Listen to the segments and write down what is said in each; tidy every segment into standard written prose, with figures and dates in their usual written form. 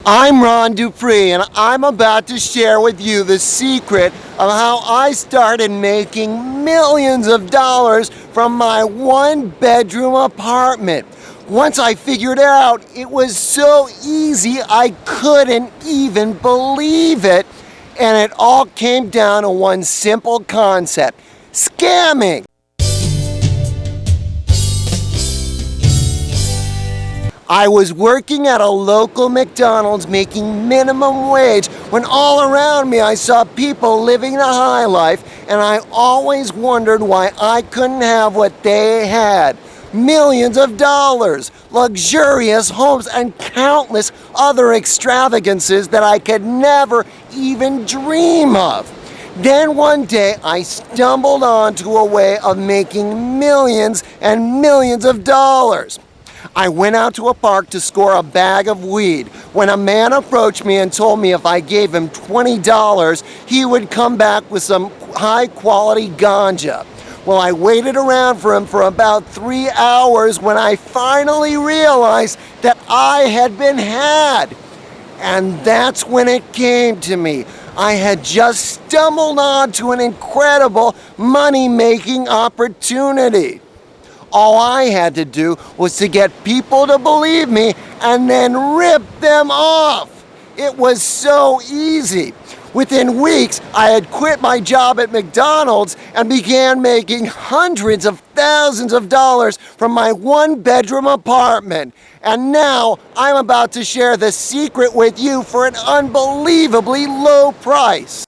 I'm Ron Dupree, and I'm about to share with you the secret of how I started making millions of dollars from my one-bedroom apartment. Once I figured it out, it was so easy I couldn't even believe it. And it all came down to one simple concept: scamming. I was working at a local McDonald's making minimum wage when all around me I saw people living the high life, and I always wondered why I couldn't have what they had. Millions of dollars, luxurious homes, and countless other extravagances that I could never even dream of. Then one day I stumbled onto a way of making millions and millions of dollars. I went out to a park to score a bag of weed when a man approached me and told me if I gave him $20, he would come back with some high-quality ganja. Well, I waited around for him for about 3 hours when I finally realized that I had been had. And that's when it came to me. I had just stumbled onto an incredible money-making opportunity. All I had to do was to get people to believe me and then rip them off. It was so easy. Within weeks, I had quit my job at McDonald's and began making hundreds of thousands of dollars from my one-bedroom apartment. And now I'm about to share the secret with you for an unbelievably low price.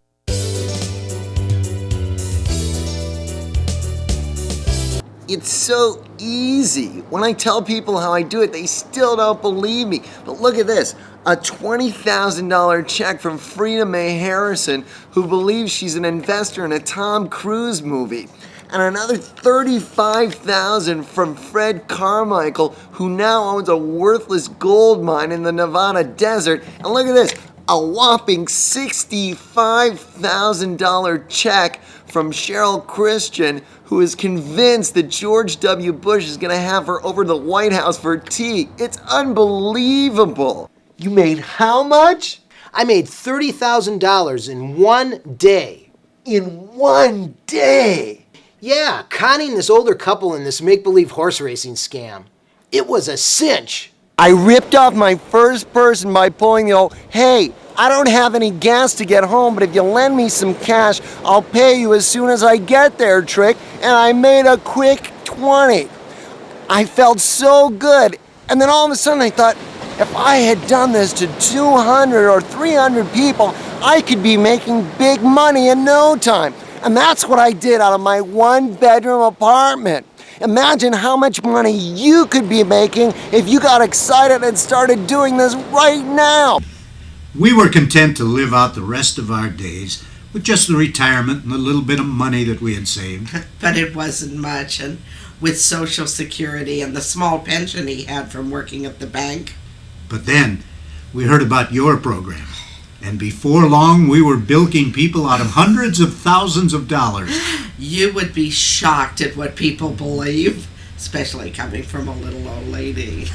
It's so easy. When I tell people how I do it, they still don't believe me. But look at this, a $20,000 check from Frida Mae Harrison, who believes she's an investor in a Tom Cruise movie. And another $35,000 from Fred Carmichael, who now owns a worthless gold mine in the Nevada desert. And look at this, a whopping $65,000 check from Cheryl Christian, who is convinced that George W. Bush is going to have her over to the White House for tea. It's unbelievable. You made how much? I made $30,000 in one day. In one day? Yeah, conning this older couple in this make-believe horse racing scam. It was a cinch. I ripped off my first person by pulling the old, "Hey, I don't have any gas to get home, but if you lend me some cash, I'll pay you as soon as I get there" trick, and I made a quick 20. I felt so good, and then all of a sudden I thought, if I had done this to 200 or 300 people, I could be making big money in no time. And that's what I did out of my one-bedroom apartment. Imagine how much money you could be making if you got excited and started doing this right now. We were content to live out the rest of our days with just the retirement and the little bit of money that we had saved. But it wasn't much, and with Social Security and the small pension he had from working at the bank. But then we heard about your program, and before long we were bilking people out of hundreds of thousands of dollars. You would be shocked at what people believe, especially coming from a little old lady.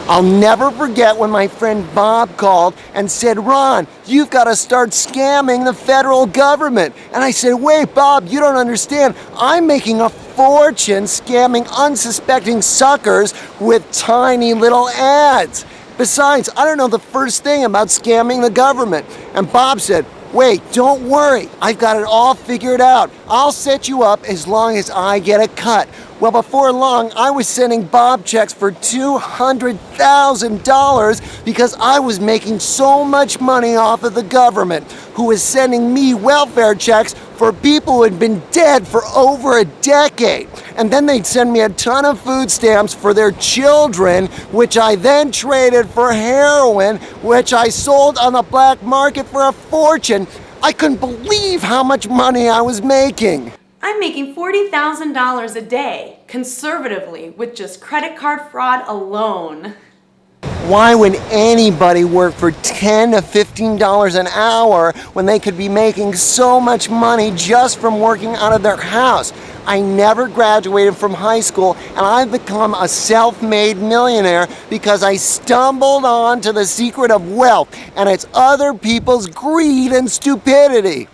I'll never forget when my friend Bob called and said, "Ron, you've got to start scamming the federal government." And I said, "Wait, Bob, you don't understand. I'm making a fortune scamming unsuspecting suckers with tiny little ads. Besides, I don't know the first thing about scamming the government." And Bob said, "Wait, don't worry. I've got it all figured out. I'll set you up as long as I get a cut." Well, before long, I was sending Bob checks for $200,000 because I was making so much money off of the government, who was sending me welfare checks for people who had been dead for over a decade. And then they'd send me a ton of food stamps for their children, which I then traded for heroin, which I sold on the black market for a fortune. I couldn't believe how much money I was making. I'm making $40,000 a day, conservatively, with just credit card fraud alone. Why would anybody work for $10 to $15 an hour when they could be making so much money just from working out of their house? I never graduated from high school, and I've become a self-made millionaire because I stumbled onto the secret of wealth, and it's other people's greed and stupidity.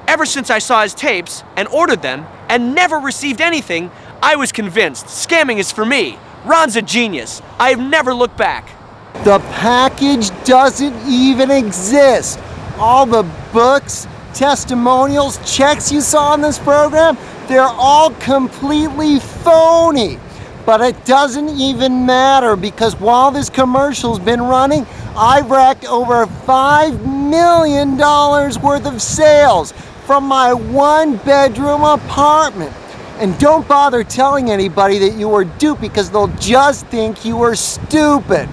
Ever since I saw his tapes and ordered them and never received anything, I was convinced scamming is for me. Ron's a genius. I have never looked back. The package doesn't even exist. All the books, testimonials, checks you saw in this program, they're all completely phony. But it doesn't even matter because while this commercial's been running, I've racked over $5 million worth of sales from my one-bedroom apartment. And don't bother telling anybody that you were duped because they'll just think you were stupid.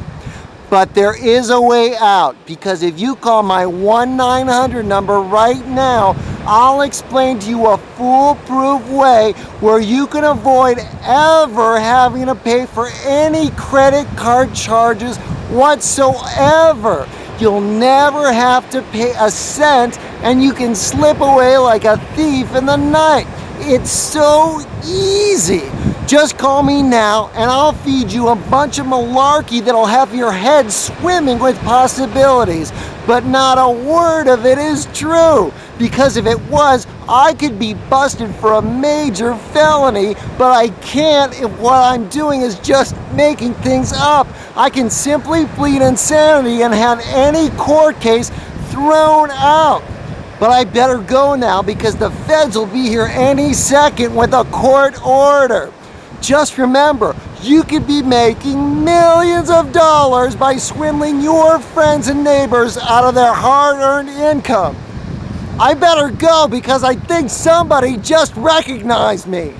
But there is a way out, because if you call my 1-900 number right now, I'll explain to you a foolproof way where you can avoid ever having to pay for any credit card charges whatsoever. You'll never have to pay a cent, and you can slip away like a thief in the night. It's so easy. Just call me now and I'll feed you a bunch of malarkey that'll have your head swimming with possibilities. But not a word of it is true. Because if it was, I could be busted for a major felony, but I can't if what I'm doing is just making things up. I can simply plead insanity and have any court case thrown out. But I better go now because the feds will be here any second with a court order. Just remember, you could be making millions of dollars by swindling your friends and neighbors out of their hard-earned income. I better go because I think somebody just recognized me.